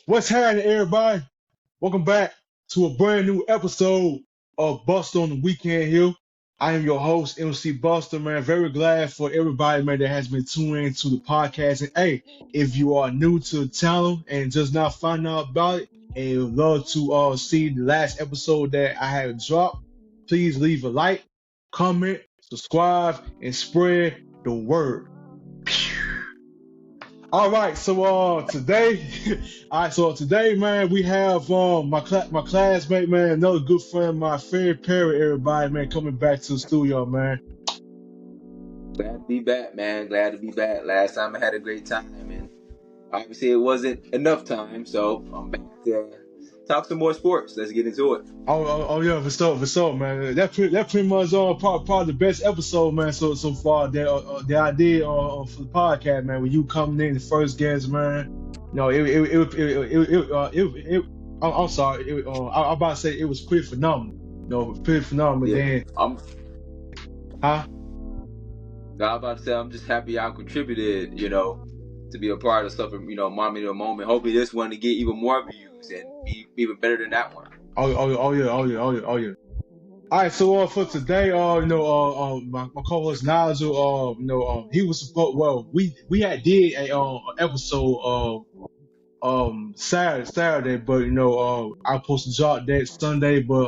What's happening, everybody? Welcome back to a brand new episode of Buster on the Weekend here. I am your host, MC Buster, man. Very glad for everybody, man, that has been tuning into the podcast. And hey, if you are new to the channel and just now finding out about it, and would love to see the last episode that I had dropped, please leave a like, comment, subscribe, and spread the word. All right, so today, today, man, we have my classmate, man, another good friend, my favorite Perry, everybody, man, coming back to the studio, man. Glad to be back, man. Glad to be back. Last time I had a great time, and obviously it wasn't enough time, so I'm back to talk some more sports. Let's get into it. Oh yeah, for sure, man. That pretty much probably the best episode, man, so far that I did for the podcast, man. When you coming in the first guest, man. No, I'm sorry, I'm about to say it was pretty phenomenal. No, pretty phenomenal. Yeah, Then, I'm. huh? I about to say I'm just happy I contributed. To be a part of stuff. Mommy to a moment. Hopefully this one to get even more views and be even better than that one. Oh yeah. All right, so for today, my co-host Nigel, he was supposed. Well, we had did a episode Saturday, but I supposed to drop that Sunday, but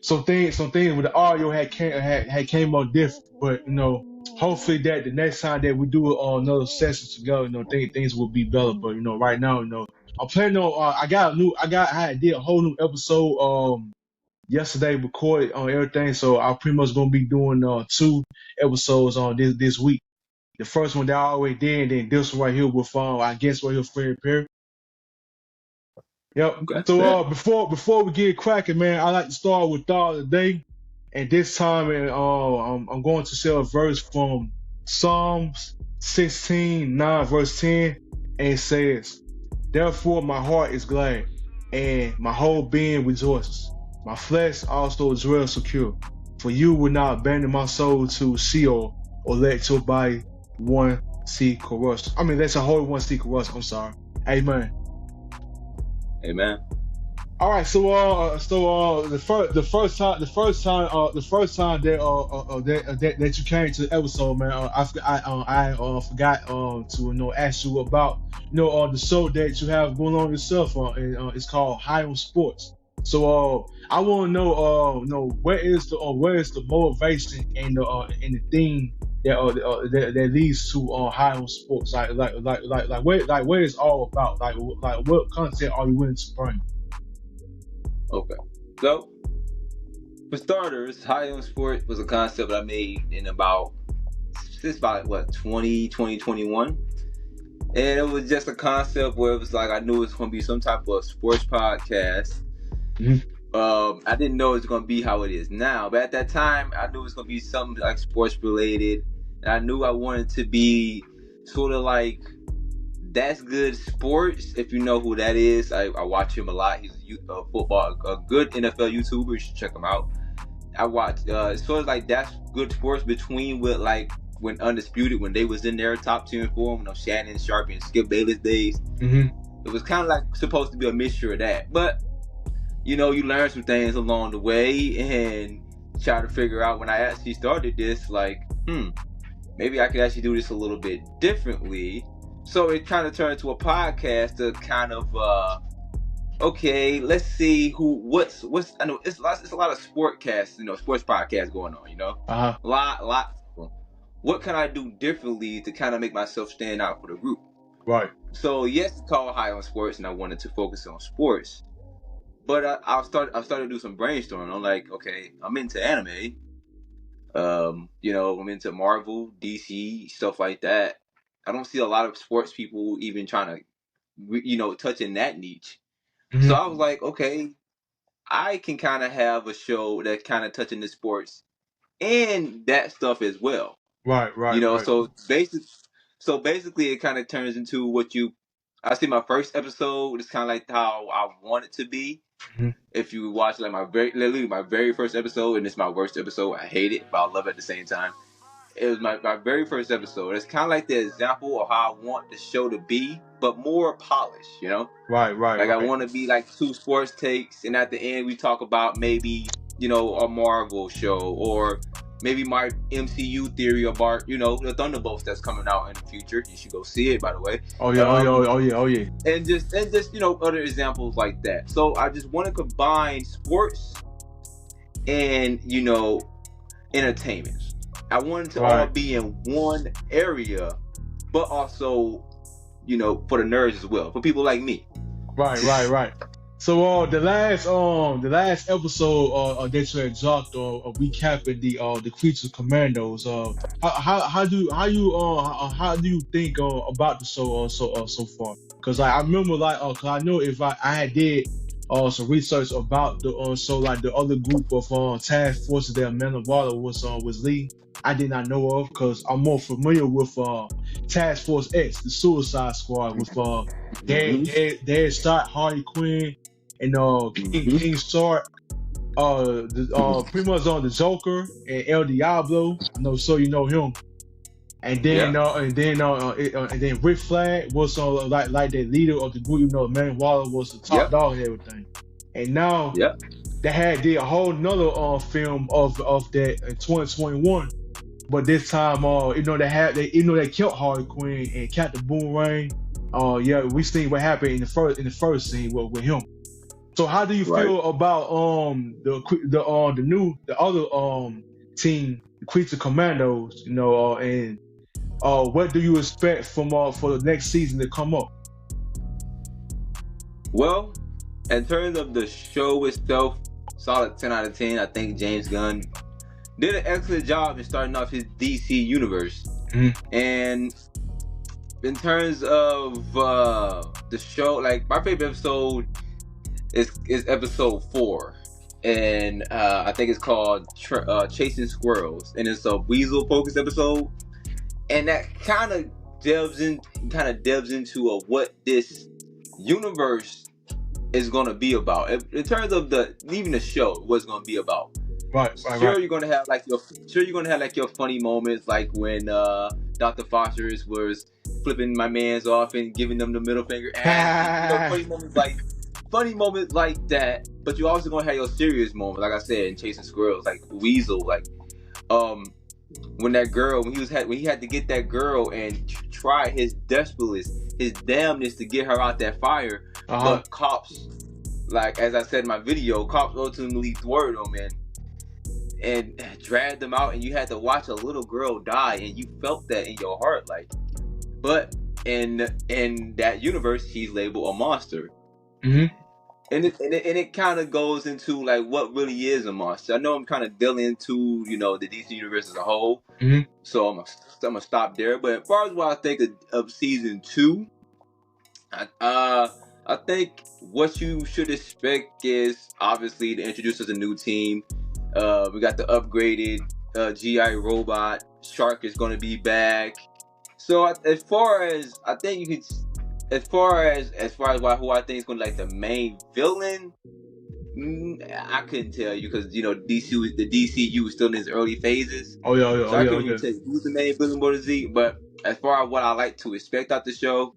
some things with the audio had came out different, but hopefully that the next time that we do another session together, things will be better. But right now, I'm planning on. I did a whole new episode yesterday, recorded on everything, so I'm pretty much gonna be doing two episodes on this week. The first one that I already did, and then this one right here with I guess right here, Fred Perry. Yep. Okay, So bet. before we get cracking, man, I like to start with thought of the day. And this time, I'm going to share a verse from Psalms 16:9, verse 10, and it says, "Therefore my heart is glad, and my whole being rejoices. My flesh also dwells secure, for you will not abandon my soul to Sheol, or let your body one see corruption." I mean, that's a whole one see corruption. I'm sorry. Amen. Amen. All right, so the first time that you came to the episode, man, I forgot to ask you about the show that you have going on yourself, and it's called High on Sports. So I want to know where is the motivation and the theme that leads to High on Sports, where it's all about, like what content are you willing to bring? Okay. So for starters, high on sport was a concept I made in about since about what 2021. And it was just a concept where it was like I knew it was going to be some type of sports podcast. Mhm. I didn't know it was going to be how it is now, but at that time, I knew it was going to be something like sports related. And I knew I wanted to be sort of like That's Good Sports. If you know who that is, I watch him a lot. He's a football, a good NFL YouTuber. You should check him out. I watch it's sort of like That's Good Sports between with like when Undisputed, when they was in their top 10 form, Shannon Sharp and Skip Bayless days. Mm-hmm. It was kind of like supposed to be a mixture of that, but you learn some things along the way and try to figure out. When I actually started this, like, maybe I could actually do this a little bit differently. So it kind of turned into a podcast to kind of okay, let's see what's I know it's a lot of sports podcasts going on, Uh-huh. a lot. What can I do differently to kind of make myself stand out for the group? Right. So yes, it's called High on Sports, and I wanted to focus on sports. But I started to do some brainstorming. I'm like, okay, I'm into anime. I'm into Marvel, DC, stuff like that. I don't see a lot of sports people even trying to, touching that niche. So Mm-hmm. I was like, okay, I can kind of have a show that kind of touching the sports and that stuff as well. Right. So basically, it kind of turns into I see my first episode. It's kind of like how I want it to be. Mm-hmm. If you watch like literally my very first episode, and it's my worst episode, I hate it, but I love it at the same time. It was my very first episode. It's kind of like the example of how I want the show to be, but more polished, you know? Right. Like I want to be like two sports takes, and at the end we talk about maybe, you know, a Marvel show, or maybe my MCU theory about, you know, the Thunderbolts that's coming out in the future. You should go see it, by the way. Oh yeah. And just you know, other examples like that. So I just want to combine sports and, you know, entertainment. I want it to all be in one area, but also, you know, for the nerds as well, for people like me. Right. So the last episode that you had dropped recapping the Creature Commandos, how do you think about the show so far? Because I remember, like, 'cause I know if I had did some research about the so like the other group of task forces that Amanda Waller was leading, I did not know of, because I'm more familiar with Task Force X, the Suicide Squad, with Dead Shot, Harley Quinn, and King Shark, pretty much on the Joker and El Diablo. I know, so you know him. And then and then Rick Flag was like the leader of the group. You know, Man Waller was the top dog and everything. And now they did a whole nother film of that in 2021. But this time, they killed Harley Quinn and Captain Boomerang. We seen what happened in the first scene with him. So how do you feel about the other team, the Creature Commandos? You know, and what do you expect from for the next season to come up? Well, in terms of the show itself, solid 10 out of 10. I think James Gunn did an excellent job in starting off his DC universe. And in terms of the show, like, my favorite episode is episode 4, and I think it's called Chasing Squirrels, and it's a weasel focused episode, and that kind of delves into what this universe is going to be about in terms of even the show, what's going to be about. You're gonna have like your funny moments, like when Dr. Foster's was flipping my mans off and giving them the middle finger, and funny moments like that. But you're also gonna have your serious moments, like I said, in Chasing Squirrels, like Weasel, like when he had to get that girl and try his damnness to get her out that fire, but cops, like as I said in my video, cops ultimately thwarted him and dragged them out, and you had to watch a little girl die, and you felt that in your heart, like. But in that universe, he's labeled a monster, and it kind of goes into like what really is a monster. I know I'm kind of dealing into, you know, the DC universe as a whole, so I'm gonna stop there. But as far as what I think of season 2, I think what you should expect is obviously to introduce us a new team. We got the upgraded GI robot. Shark is going to be back. So as far as who I think is going to like the main villain, I couldn't tell you, because you know the DCU is still in its early phases. I couldn't even tell you who's the main villain for the Z. But as far as what I like to expect out the show,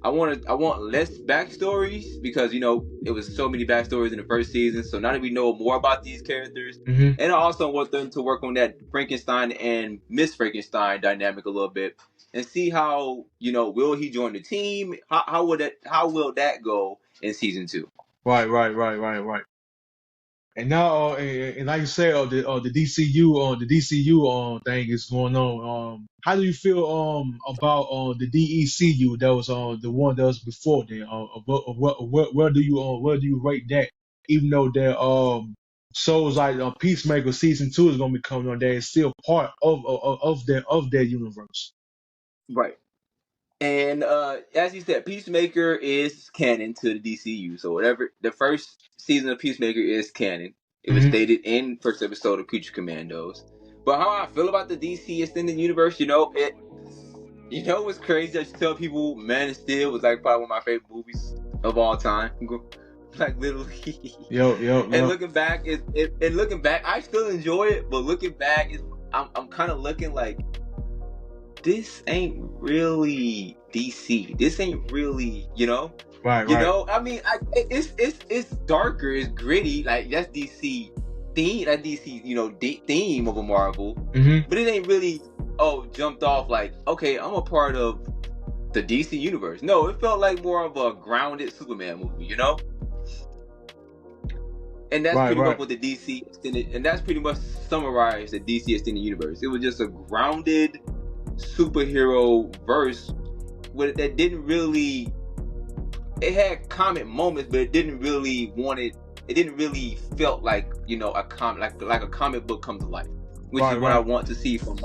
I want less backstories, because you know it was so many backstories in the first season. So now that we know more about these characters, and I also want them to work on that Frankenstein and Miss Frankenstein dynamic a little bit, and see how, you know, will he join the team? How will that go in season 2? Right. And now, and like you said, the DCU thing is going on. How do you feel about the DECU that was the one that was before then? Where do you rate that? Even though that shows like Peacemaker season 2 is gonna be coming on, that is still part of their universe. Right. And as you said, Peacemaker is canon to the DCU. So whatever, the first season of Peacemaker is canon. It was stated in first episode of Creature Commandos. But how I feel about the DC extended universe, you know what's crazy? I should tell people, Man of Steel was like probably one of my favorite movies of all time. Like literally. Yo. And looking back, I still enjoy it. But looking back, I'm kind of looking like this ain't really DC. This ain't really, Right. I mean, it's darker, it's gritty. Like that's DC theme, that DC theme of a Marvel, Mm-hmm. but it ain't really jumped off like, okay, I'm a part of the DC universe. No, it felt like more of a grounded Superman movie, And that's pretty much Right. what the DC extended, and that's pretty much summarized the DC extended universe. It was just a grounded superhero verse that didn't really. It had comic moments, but it didn't really felt like a comic like a comic book come to life, which is what I want to see from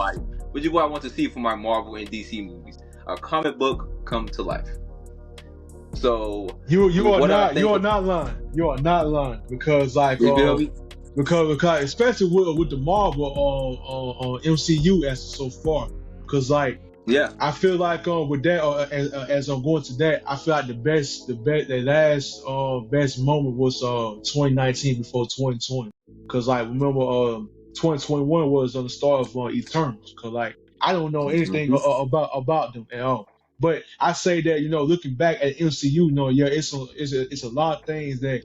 my Marvel and DC movies. A comic book come to life. So you are not lying. You are not lying because like you feel me? because especially with the Marvel MCU as so far, because like yeah, I feel like with that as I'm going to that, I feel like the last best moment was 2019 before 2020, because like remember 2021 was on the start of Eternals, because like I don't know anything about them at all. But I say that looking back at MCU, yeah, it's a lot of things that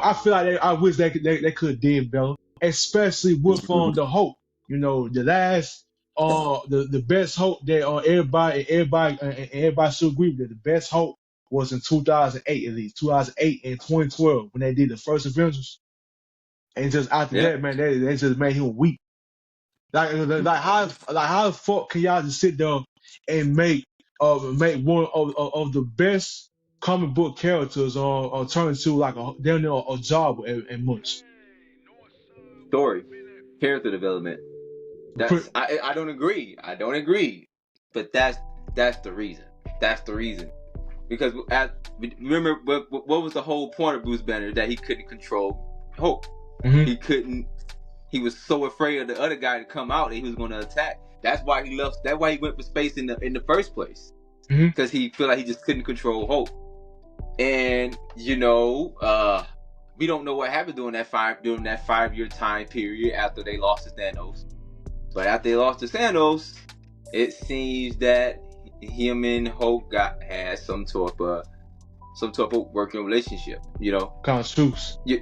I feel like I wish they could have did better, especially with the Hulk. The last the best Hulk that everybody should agree with. The best Hulk was in 2008, at least 2008 and 2012 when they did the first Avengers, and just after yeah. that, man, they just made him weak. Like how the fuck can y'all just sit there and make one of the best comic book characters turn into like a job and much. Story, character development. I don't agree. I don't agree. But that's the reason. That's the reason. Because remember what was the whole point of Bruce Banner, that he couldn't control Hulk. Mm-hmm. He couldn't. He was so afraid of the other guy to come out that he was going to attack. That's why he left. That's why he went for space in the first place. Because he felt like he just couldn't control Hulk. And we don't know what happened during that 5-year time period after they lost to Thanos. But after they lost to Thanos, it seems that him and Hulk had some type of working relationship. Kind of suits. If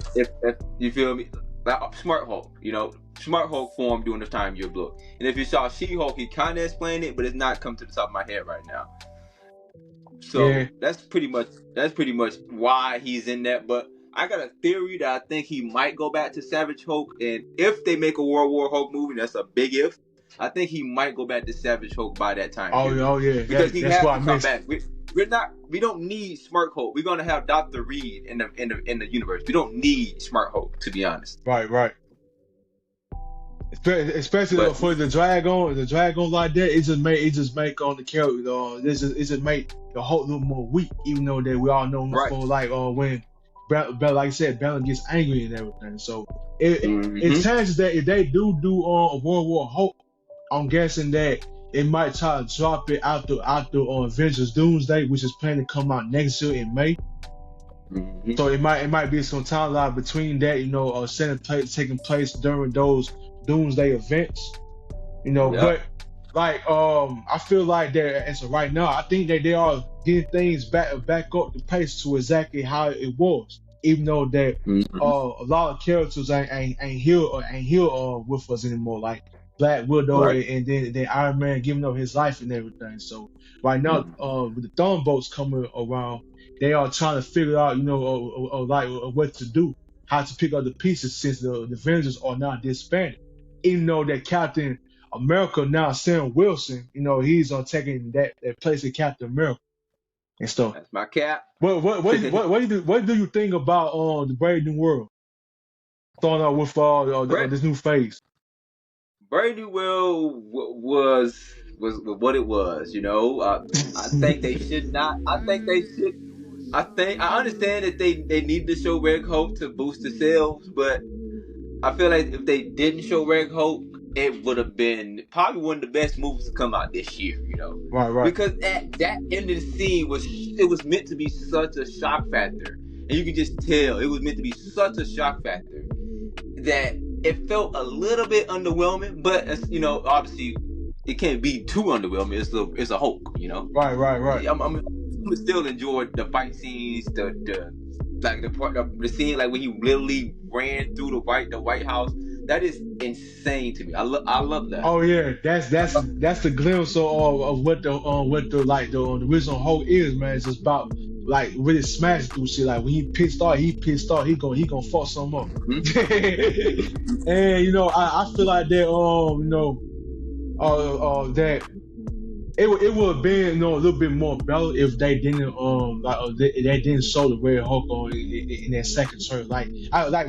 you feel me, like Smart Hulk. Smart Hulk formed during the time of your book. And if you saw She-Hulk, he kind of explained it, but it's not come to the top of my head right now. So that's pretty much why he's in that. But I got a theory that I think he might go back to Savage Hulk, and if they make a World War Hulk movie, that's a big if. I think he might go back to Savage Hulk by that time. Oh yeah, because he has to come back. We don't need Smart Hulk. We're gonna have Dr. Reed in the universe. We don't need Smart Hulk, to be honest. Right. Especially for the dragon like that, it just make on the character. It just make the Hulk a little more weak, even though that we all know him for like when, like I said, Banner gets angry and everything. So it chances that if they do a World War Hulk, I'm guessing that it might try to drop it after Avengers Doomsday, which is planned to come out next year in May. So it might be some timeline between that, taking place during those Doomsday events, But like I feel like that as of right now, I think that they are getting things back up the pace to exactly how it was, even though that a lot of characters ain't here with us anymore, like Black Widow and then Iron Man giving up his life and everything. So right now, with the Thunderbolts coming around, they are trying to figure out, like what to do, how to pick up the pieces since the Avengers are now disbanded. Even though that Captain America now, Sam Wilson, he's taking that place of Captain America and stuff. That's my cap. What do you think about the Brave New World? Starting out with this new phase. Brave New World was what it was. I think they should not. I understand that they need to show Red Hulk to boost the sales, but I feel like if they didn't show Red Hulk, it would have been probably one of the best movies to come out this year. Right. Because that end of the scene was meant to be such a shock factor, and you can just tell it was meant to be such a shock factor that it felt a little bit underwhelming, but obviously it can't be too underwhelming. It's a Hulk, Right. I'm still enjoyed the fight scenes, the the scene like when he literally ran through the White House. That is insane to me. I love that. Oh yeah, that's the glimpse of what the original Hulk is, man. It's just about like really smashing through shit. Like when he pissed off, he gonna fuck some up. Mm-hmm. And I feel like that that it would have been a little bit more better if they didn't they didn't show the Red Hulk on in that second trailer. Like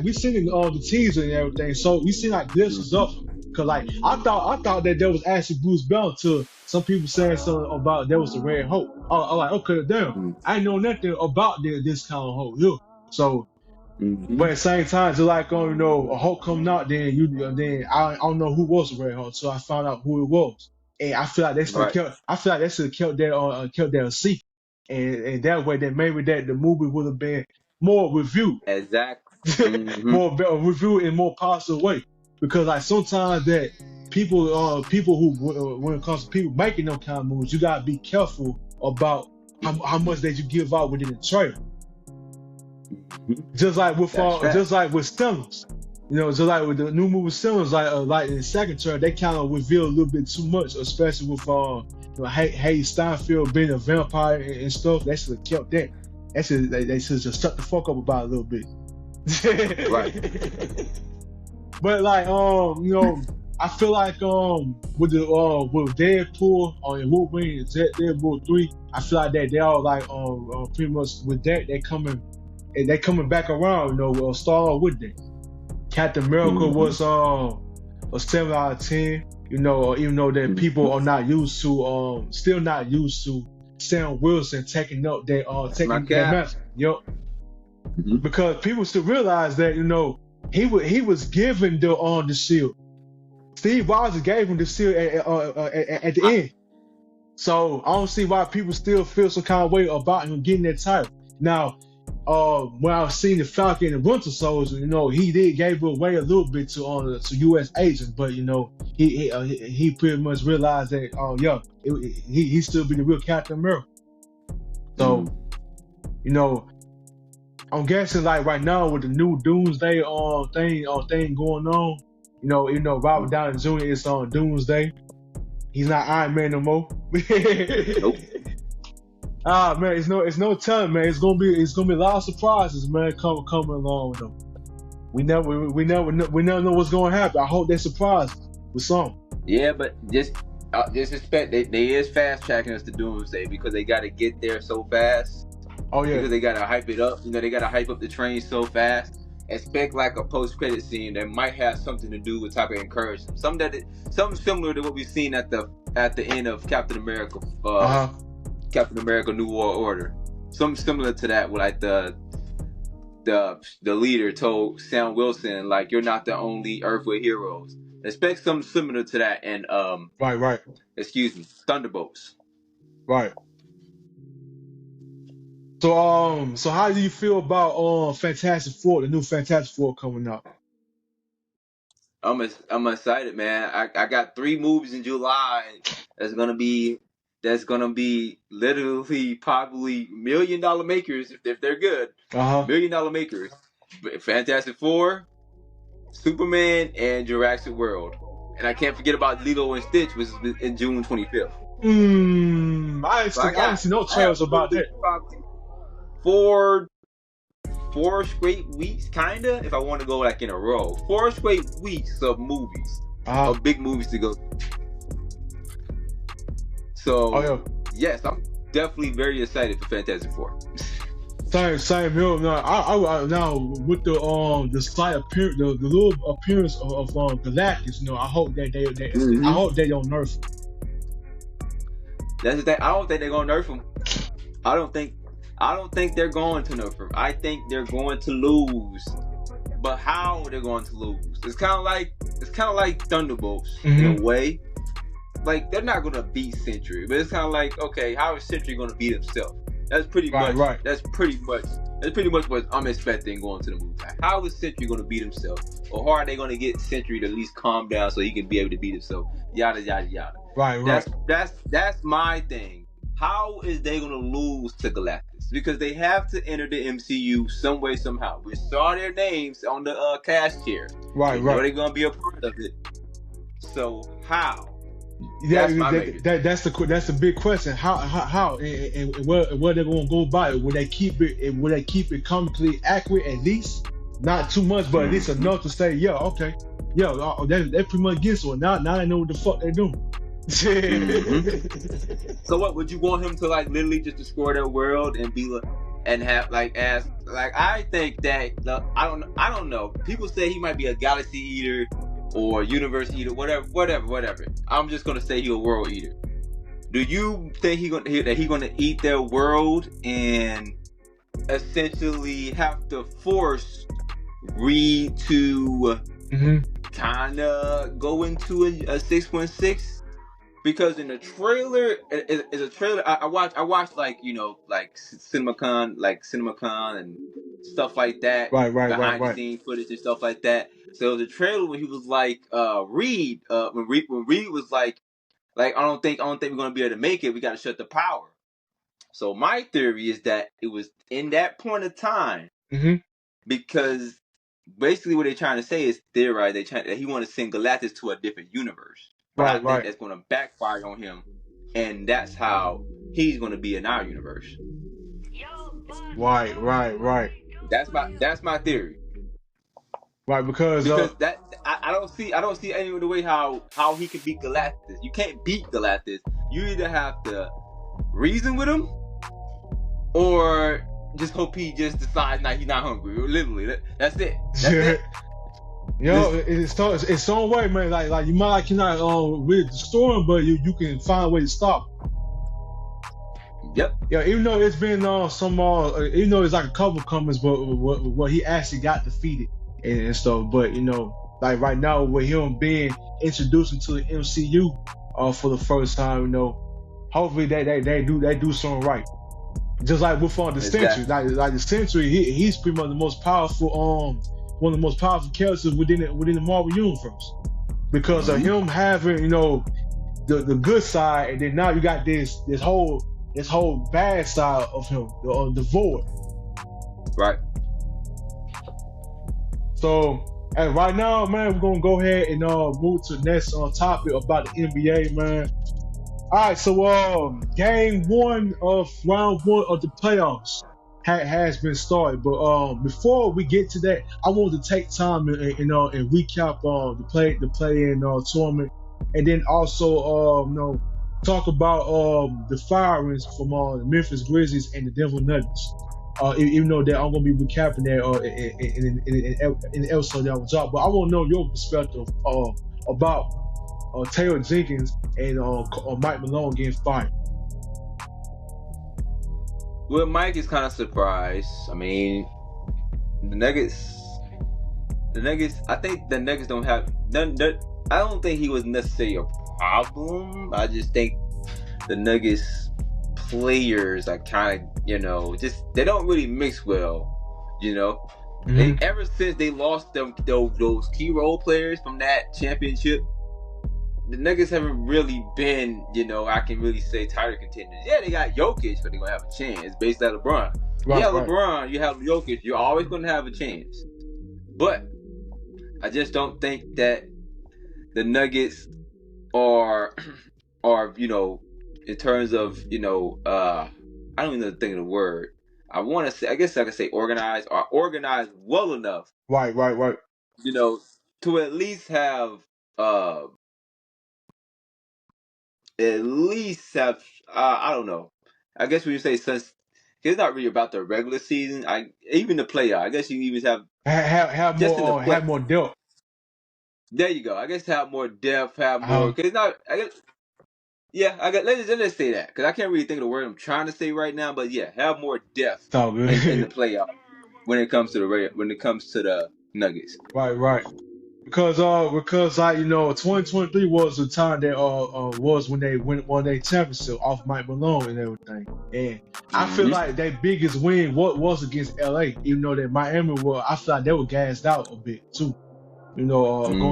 we seen the teaser and everything, so we seen like glimpses of him. Cause like I thought that there was actually Bruce Banner to some people saying something about there was the Red Hulk. I like, okay, damn, I didn't know nothing about this kind of Hulk. So. Mm-hmm. But at the same time, just like a Hulk coming out, then I don't know who was the Red Hulk, so I found out who it was, and I feel like they should have kept that a secret, and that way that maybe that the movie would have been more reviewed, Exactly. Mm-hmm. more better reviewed in more positive way, because like sometimes that people who when it comes to people making them kind of movies, you gotta be careful about how much that you give out within the trailer. Just like with Steelers, just like with the new movie Steelers, like in the second trailer, they kind of reveal a little bit too much, especially with Haley Steinfeld being a vampire and stuff. They should have kept that. They should just shut the fuck up about it a little bit. Right. But like I feel like with Deadpool and Wolverine, Deadpool 3, I feel like that they all like pretty much with that they coming back around, Star with that. Captain America was a 7 out of 10, even though that people are not used to still not used to Sam Wilson taking up that match. Because people still realize that he was given the shield. Steve Rogers gave him the shield at the end. So I don't see why people still feel some kind of way about him getting that title. Now, when I was seeing the Falcon and Winter Soldier, he did gave it away a little bit to U.S. agents, but he pretty much realized that he still be the real Captain America. So I'm guessing like right now with the new Doomsday thing going on, Robert Downey Jr. is on Doomsday. He's not Iron Man no more. Nope. Man, it's no telling, man. It's gonna be a lot of surprises, man, coming along with them. We never know what's gonna happen. I hope they surprise us with something. Yeah, but just expect they is fast tracking us to Doomsday because they got to get there so fast. Oh yeah. Because they got to hype it up. They got to hype up the train so fast. Expect like a post-credit scene that might have something to do with type of encouragement. Something similar to what we've seen at the end of Captain America. Captain America: New World Order. Something similar to that, where like the leader told Sam Wilson, like, you're not the only Earth with heroes. Expect something similar to that, and right. Excuse me, Thunderbolts. Right. So how do you feel about Fantastic Four, the new Fantastic Four coming out? I'm excited, man. I got 3 movies in July that's gonna be literally probably $1 million makers if they're good. $1 million makers. Fantastic Four, Superman, and Jurassic World. And I can't forget about Lilo and Stitch, which is in June 25th. I didn't see no trailers about that. Four straight weeks, kinda, if I want to go like in a row. 4 straight weeks of movies, of big movies to go. So, yes, I'm definitely very excited for Fantastic Four. Same here. Now with the slight appearance, the little appearance of Galactus, I hope that I hope they don't nerf him. That's the thing. I don't think they're gonna nerf him. I don't think they're going to nerf him. I think they're going to lose. But how they're going to lose? It's kind of like Thunderbolts in a way. Like, they're not gonna beat Sentry, but it's kind of like, okay, how is Sentry gonna beat himself? That's pretty Right, much. right. That's pretty much. That's pretty much what I'm expecting going to the movie. Like, how is Sentry going to beat himself, or how are they going to get Sentry to at least calm down so he can be able to beat himself? Yada yada yada. Right, right. That's my thing. How is they going to lose to Galactus? Because they have to enter the MCU some way somehow. We saw their names on the cast here. Right, We right. know they're going to be a part of it. So how? Yeah, That's my major. that's the big question. How and where they're gonna go by it? Will they keep it? Will they keep it comically accurate at least? Not too much, but at least enough to say, yeah, okay, yeah, they pretty much gets one. Now they know what the fuck they're doing. So what would you want him to like literally just destroy their world and be like, and have like as like I think that I don't know. People say he might be a galaxy eater or universe eater, whatever. I'm just gonna say he's a world eater. Do you think that he gonna eat their world and essentially have to force Reed to kind of go into a 616? Because in the trailer, is a trailer. I watched like like CinemaCon and stuff like that, Right, behind the scenes footage and stuff like that. So the trailer when he was like Reed, when Reed was like I don't think we're gonna be able to make it. We got to shut the power. So my theory is that it was in that point of time because basically what they're trying to say is theorize that he want to send Galactus to a different universe. But I think that's going to backfire on him, and that's how he's going to be in our universe. Right. That's my theory. Right, because that I don't see any other way how he can beat Galactus. You can't beat Galactus. You either have to reason with him, or just hope he just decides he's not hungry. Literally, that's it. That's it. Yo, it's some way, man. Like you might cannot really destroy him, but you can find a way to stop him. Yep. Yeah, even though it's been some even though it's like a couple comments, but what he actually got defeated and stuff. But like right now with him being introduced into the MCU for the first time, hopefully they do something right. Just like with the Sentry, like the Sentry, he's pretty much the most powerful one of the most powerful characters within the Marvel universe because of him having the good side, and then now you got this whole bad side of him, the Void. Right. So, and right now, man, we're gonna go ahead and move to the next topic about the NBA, man. All right, so game 1 of round 1 of the playoffs has been started, but before we get to that, I want to take time and recap the play-in tournament, and then also talk about the firings from the Memphis Grizzlies and the Denver Nuggets. Even though that I'm gonna be recapping that in the episode that I was up, but I want to know your perspective about Taylor Jenkins and Mike Malone getting fired. Well, Mike is kind of surprised. I mean, the Nuggets. I think the Nuggets don't have. I don't think he was necessarily a problem. I just think the Nuggets players are kind of, just they don't really mix well. They ever since they lost those key role players from that championship, the Nuggets haven't really been, I can really say title contenders. Yeah, they got Jokic, but they're going to have a chance based on LeBron. LeBron, you have Jokic, you're always going to have a chance. But I just don't think that the Nuggets are in terms of, I don't even think of the word. I want to say, I guess I could say organized, or organized well enough. Right. To at least have, I don't know. I guess when you say since it's not really about the regular season, even the playoff. I guess you even have more depth. There you go. I guess have more depth, have more because it's not. I guess. Yeah, let's say that because I can't really think of the word I'm trying to say right now. But yeah, have more depth in the playoff when it comes to the Nuggets. Right. because like 2023 was the time that was when they won their championship off Mike Malone and everything. And I feel Mm-hmm. like their biggest win was against LA, even though that Miami I feel like they were gassed out a bit too, going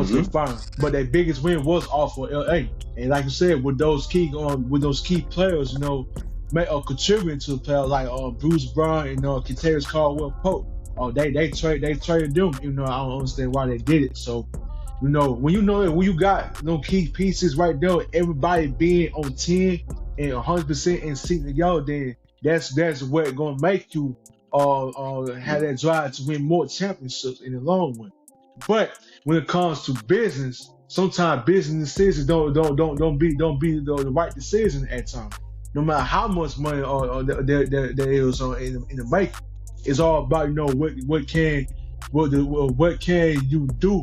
to the Mm-hmm. final. But their biggest win was off of LA. And like you said, with those key players, contributing to the playoffs like Bruce Brown and Kentavious Caldwell Pope. They traded them. I don't understand why they did it. So when you got no key pieces right there, everybody being on 10 and 100% in sync together, then that's what gonna make you have that drive to win more championships in the long run. But when it comes to business, sometimes business decisions don't be the right decision at times. No matter how much money there is in the making, it's all about what can you do,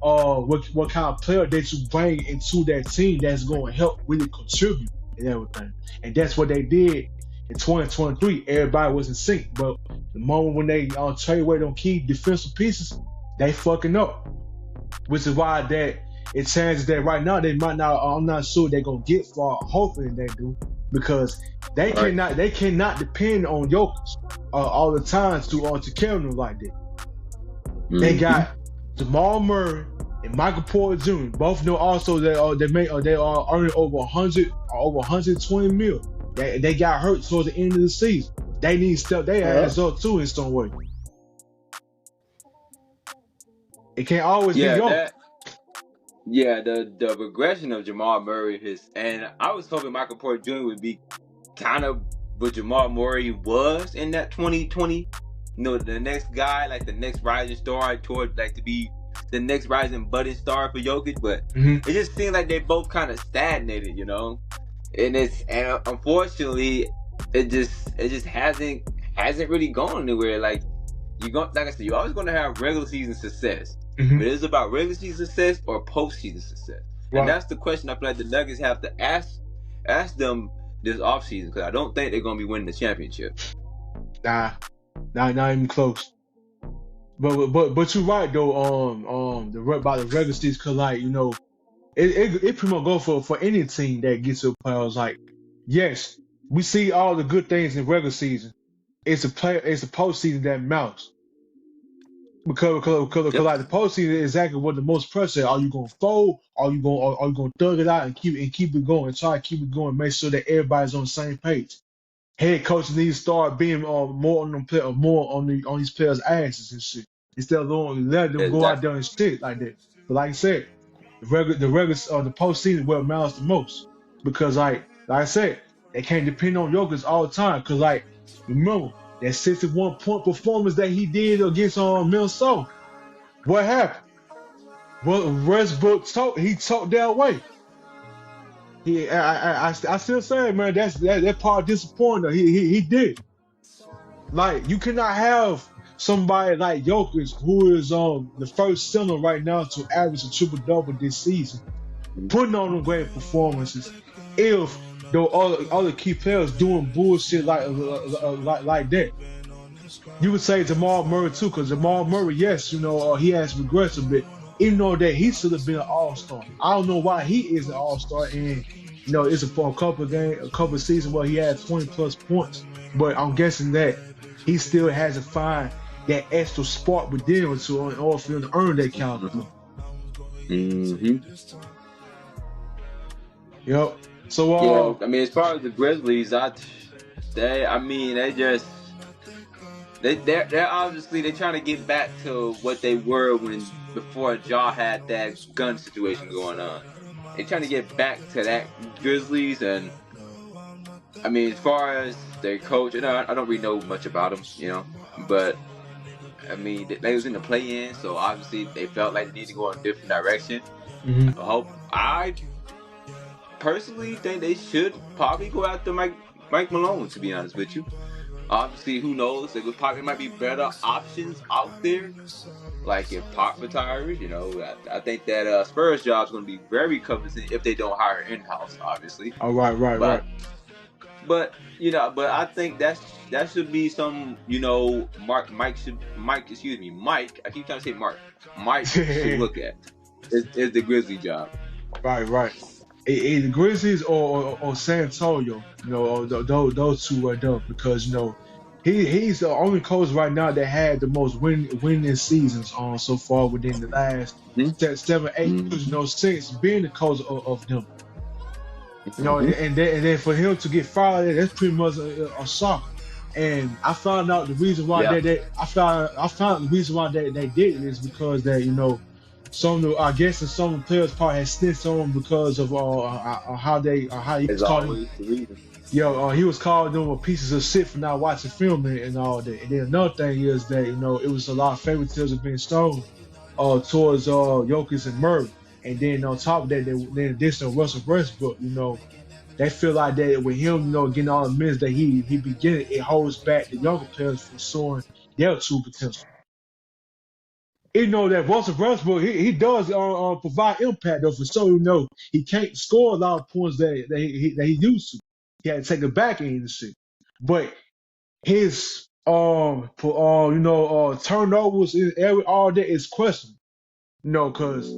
what kind of player that you bring into that team that's going to help really contribute and everything. And that's what they did in 2023. Everybody was in sync, but the moment when they trade away them key defensive pieces, they fucking up. Which is why that it changes that right now they might not. I'm not sure they're gonna get far. Hopefully they do, because Right. they cannot depend on Jokic all the time to carry them like that. They Mm-hmm. got Jamal Murray and Michael Porter Jr. Both know also they are earning over 100 or over 120 mil. They got hurt towards the end of the season. They need to step their Uh-huh. ass up too in some way. It can't always be Yeah, Jokic. the regression of Jamal Murray and I was hoping Michael Porter Jr. would be kind of what Jamal Murray was in that 2020. The next guy, like the next rising star toward like to be the next rising budding star for Jokic, but Mm-hmm. it just seemed like they both kind of stagnated. And unfortunately it just hasn't really gone anywhere. Like like I said, you're always gonna have regular season success. Mm-hmm. But it's about regular season success or postseason success. And Right. that's the question I feel like the Nuggets have to ask them this offseason, because I don't think they're gonna be winning the championship. Nah, not even close. But you're right though. About the regular season, cause like it pretty much go for any team that gets to the playoffs. Like, yes, we see all the good things in regular season. It's a postseason that matters. Because Yep. like the postseason is exactly what the most pressure. Are you gonna fold? Are you gonna thug it out and keep it going? Try to keep it going. Make sure that everybody's on the same page. Head coaches need to start being more on them more on these players' asses and shit, instead of letting them go out Exactly. there and shit like that. But like I said, the postseason where it matters the most, because like I said, they can't depend on Jokic all the time. Cause like remember that 61-point performance that he did against Minnesota. What happened? Well, Westbrook he took that away. I still say, man, that part disappointing. He did. Like, you cannot have somebody like Jokic, who is the first center right now to average a triple double this season, putting on them great performances, if the other key players doing bullshit like that. You would say Jamal Murray too, because Jamal Murray, yes, he has regrets a bit, even though that he should have been an All-Star. I don't know why he is an All-Star, and it's for a couple of seasons where he had 20 plus points, but I'm guessing that he still has to find that extra spark within him to in order for him to earn that kind of play. Mm-hmm. Yep. So Yeah, I mean, as far as the Grizzlies, they just they're obviously they're trying to get back to what they were before Ja had that gun situation going on. They're trying to get back to that Grizzlies, and I mean, as far as their coach, I don't really know much about him, but I mean, they was in the play-in, so obviously they felt like they need to go in a different direction. mhm. I personally think they should probably go after Mike Malone, to be honest with you. Obviously, who knows? There probably might be better options out there. Like if Pop retires, I think that Spurs job is going to be very coveted if they don't hire in-house, obviously. All right, right. But but I think that should be some, Mike. Excuse me, Mike. I keep trying to say Mark. Mike should look at. is the Grizzly job. Right, right. The Grizzlies or San Antonio, or those two right there, because he's the only coach right now that had the most winning seasons on so far within the last seven, 8 years, Mm-hmm. since being the coach of them. Mm-hmm. And then for him to get fired, that's pretty much a shock. And I found out the reason why Yeah, I found the reason why they did it is because that some of the I guess some of the players probably had snitched on him because of how he it's was calling him. always the reason. He was calling them pieces of shit for not watching film and all that. And then another thing is that it was a lot of favoritism being shown towards Jokic and Murray. And then on top of that, then additional Russell Westbrook, they feel like that with him, getting all the minutes that he be getting, it holds back the younger players from showing their true potential. You know that Russell Westbrook, he does provide impact though for sure. He can't score a lot of points that he used to. He had to take the back end and shit. But his turnovers in every all that is questionable. Cause